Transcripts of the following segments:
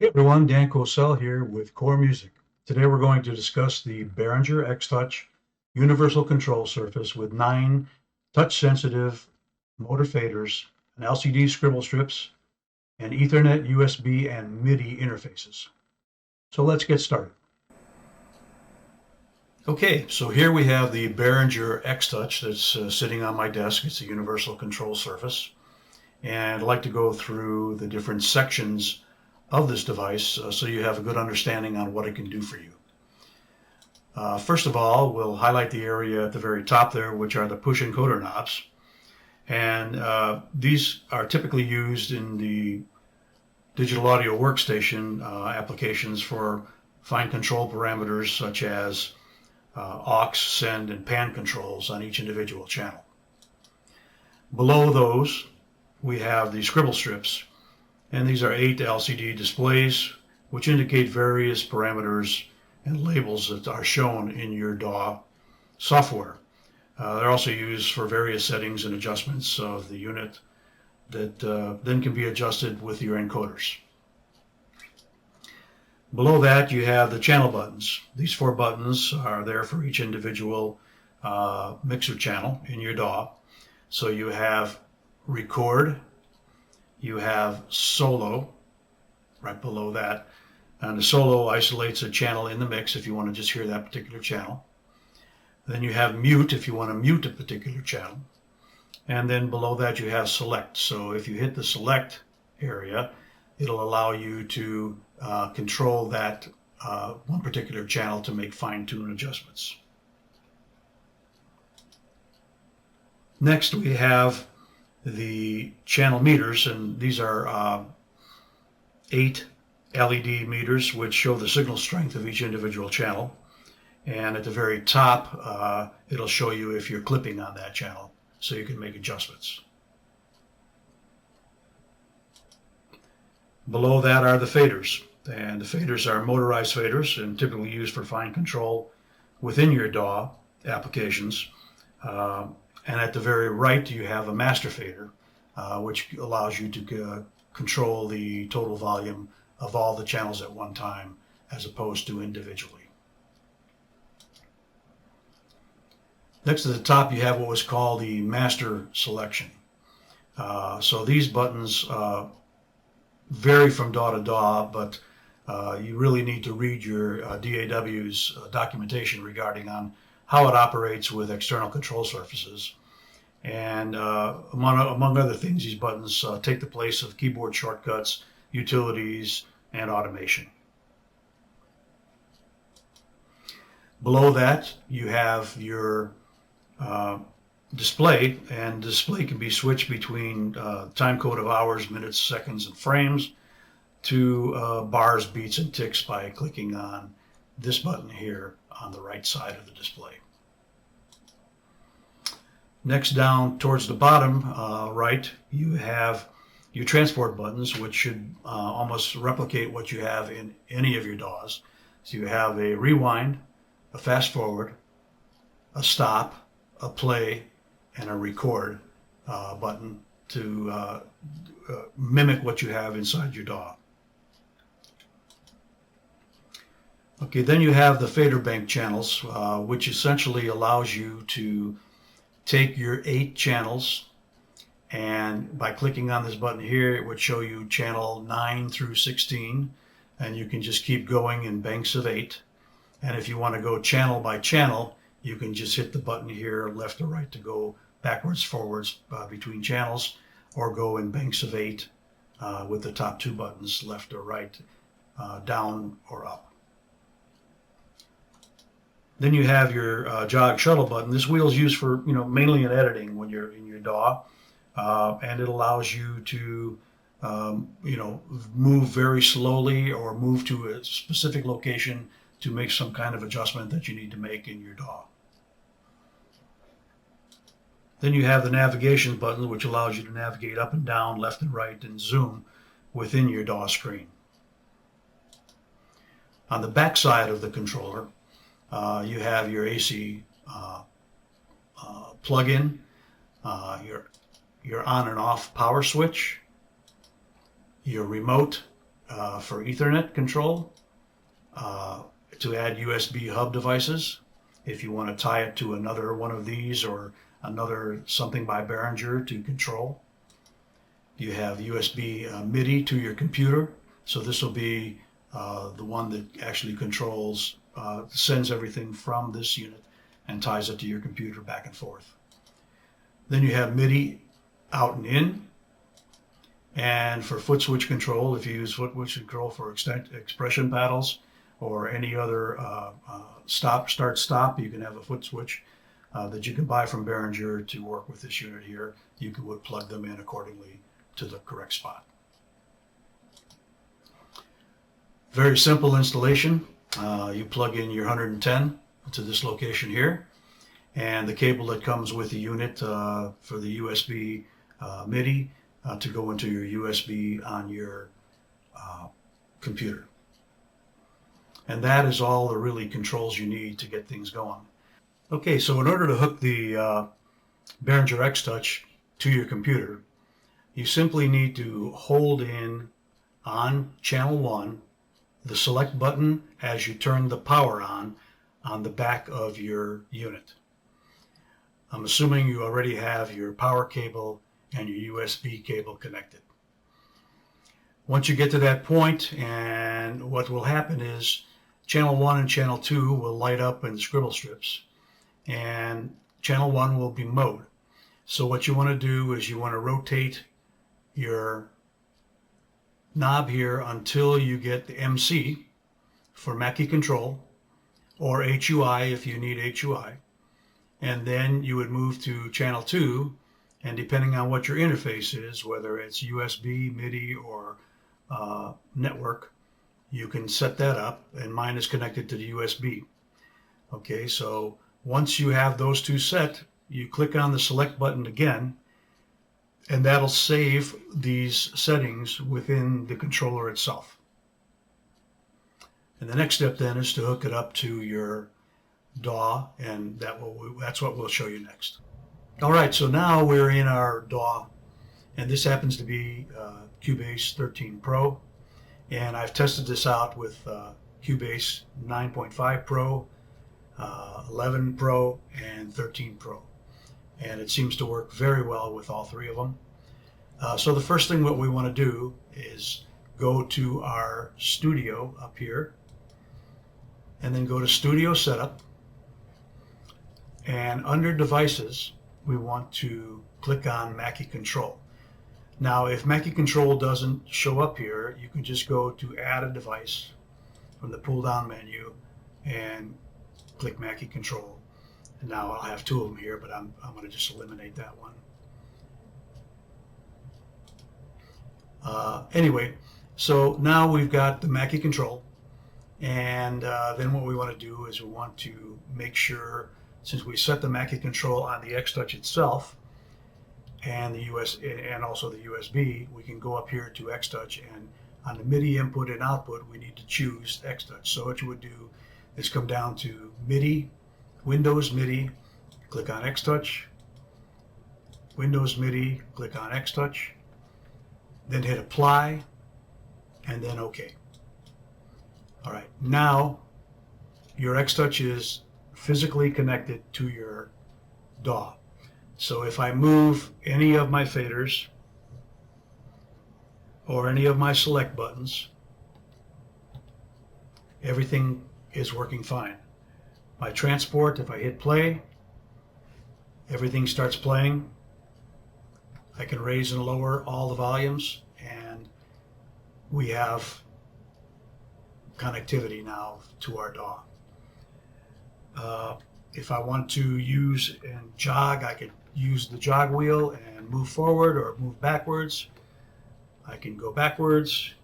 Hey everyone, Dan Kocel here with Core Music. Today we're going to discuss the Behringer X-Touch Universal Control Surface with 9 touch-sensitive motor faders, an LCD scribble strips, and Ethernet, USB, and MIDI interfaces. So let's get started. Okay, so here we have the Behringer X-Touch that's sitting on my desk. It's a Universal Control Surface. And I'd like to go through the different sections of this device so you have a good understanding on what it can do for you. First of all, we'll highlight the area at the very top there, which are the push encoder knobs. And these are typically used in the digital audio workstation applications for fine control parameters such as aux, send, and pan controls on each individual channel. Below those, we have the scribble strips, and these are 8 LCD displays which indicate various parameters and labels that are shown in your DAW software. They're also used for various settings and adjustments of the unit that then can be adjusted with your encoders. Below that, you have the channel buttons. These 4 buttons are there for each individual mixer channel in your DAW. So you have record, you have solo right below that, and the solo isolates a channel in the mix if you want to just hear that particular channel. Then you have mute if you want to mute a particular channel, and then below that you have select. So if you hit the select area, it'll allow you to control that one particular channel to make fine-tune adjustments. Next we have the channel meters, and these are 8 LED meters which show the signal strength of each individual channel, and at the very top it'll show you if you're clipping on that channel so you can make adjustments. Below that are the faders, and the faders are motorized faders and typically used for fine control within your DAW applications. And at the very right, you have a master fader, which allows you to control the total volume of all the channels at one time, as opposed to individually. Next to the top, you have what was called the master selection. So these buttons vary from DAW to DAW, but you really need to read your DAW's documentation regarding on how it operates with external control surfaces. And among other things, these buttons take the place of keyboard shortcuts, utilities, and automation. Below that, you have your display, and display can be switched between time code of hours, minutes, seconds, and frames to bars, beats, and ticks by clicking on this button here on the right side of the display. Next, down towards the bottom right, you have your transport buttons, which should almost replicate what you have in any of your DAWs. So you have a rewind, a fast forward, a stop, a play, and a record button to mimic what you have inside your DAW. Okay, then you have the fader bank channels, which essentially allows you to take your 8 channels, and by clicking on this button here, it would show you channel 9 through 16, and you can just keep going in banks of 8. And if you want to go channel by channel, you can just hit the button here, left or right, to go backwards, forwards between channels, or go in banks of 8 with the top 2 buttons, left or right, down or up. Then you have your jog shuttle button. This wheel is used for, mainly in editing when you're in your DAW, and it allows you to, move very slowly or move to a specific location to make some kind of adjustment that you need to make in your DAW. Then you have the navigation button, which allows you to navigate up and down, left and right, and zoom within your DAW screen. On the back side of the controller, you have your AC plug-in, your on and off power switch, your remote, for Ethernet control, to add USB hub devices. If you want to tie it to another one of these or another something by Behringer to control. You have USB MIDI to your computer. So this will be the one that actually controls, sends everything from this unit and ties it to your computer back and forth. Then you have MIDI out and in. And for foot switch control, if you use foot switch control for expression paddles or any other start, stop, you can have a foot switch that you can buy from Behringer to work with this unit here. You would plug them in accordingly to the correct spot. Very simple installation. You plug in your 110 to this location here, and the cable that comes with the unit for the USB MIDI to go into your USB on your computer. And that is all the really controls you need to get things going. Okay, so in order to hook the Behringer X-Touch to your computer, you simply need to hold in on channel 1 the select button as you turn the power on the back of your unit. I'm assuming you already have your power cable and your USB cable connected. Once you get to that point, and what will happen is channel 1 and channel 2 will light up in the scribble strips, and channel 1 will be mode. So what you want to do is you want to rotate your knob here until you get the MC for Mackie control, or HUI if you need HUI, and then you would move to channel 2, and depending on what your interface is, whether it's USB, MIDI, or network, you can set that up, and mine is connected to the USB. Okay, so once you have those two set, you click on the select button again, and that'll save these settings within the controller itself. And the next step then is to hook it up to your DAW, and that's what we'll show you next. All right, so now we're in our DAW, and this happens to be Cubase 13 Pro, and I've tested this out with Cubase 9.5 Pro, 11 Pro, and 13 Pro, and it seems to work very well with all three of them. So the first thing what we want to do is go to our studio up here, and then go to Studio Setup, and under Devices we want to click on Mackie Control. Now if Mackie Control doesn't show up here, you can just go to Add a Device from the pull down menu and click Mackie Control. And now I'll have two of them here, but I'm going to just eliminate that one. Anyway, so now we've got the Mackie Control, and then what we want to do is we want to make sure, since we set the Mackie Control on the X-Touch itself and the and also the USB, we can go up here to X-Touch, and on the MIDI input and output we need to choose X-Touch. So what you would do is come down to MIDI, Windows MIDI, click on X-Touch, Windows MIDI, click on X-Touch, then hit Apply, and then OK. All right, now your X-Touch is physically connected to your DAW. So if I move any of my faders or any of my select buttons, everything is working fine. My transport, if I hit play, everything starts playing. I can raise and lower all the volumes, and we have connectivity now to our DAW. If I want to use and jog, I could use the jog wheel and move forward or move backwards. I can go backwards,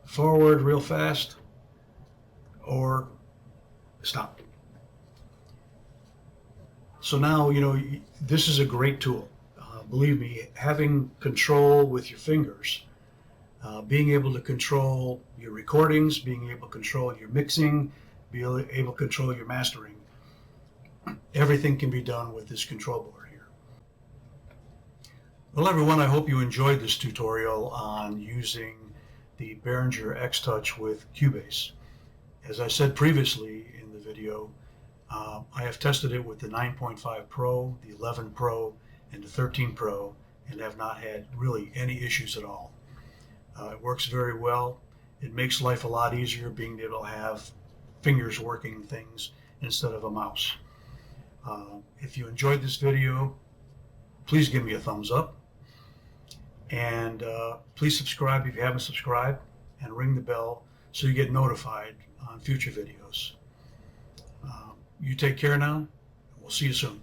forward real fast, or stop. So now, you know, this is a great tool. Believe me, having control with your fingers, being able to control your recordings, being able to control your mixing, being able to control your mastering, everything can be done with this control board here. Well, everyone, I hope you enjoyed this tutorial on using the Behringer X-Touch with Cubase. As I said previously in the video, I have tested it with the 9.5 Pro, the 11 Pro, and the 13 Pro, and have not had really any issues at all. It works very well. It makes life a lot easier being able to have fingers working things instead of a mouse. If you enjoyed this video, please give me a thumbs up, and please subscribe if you haven't subscribed, and ring the bell so you get notified on future videos. You take care now. We'll see you soon.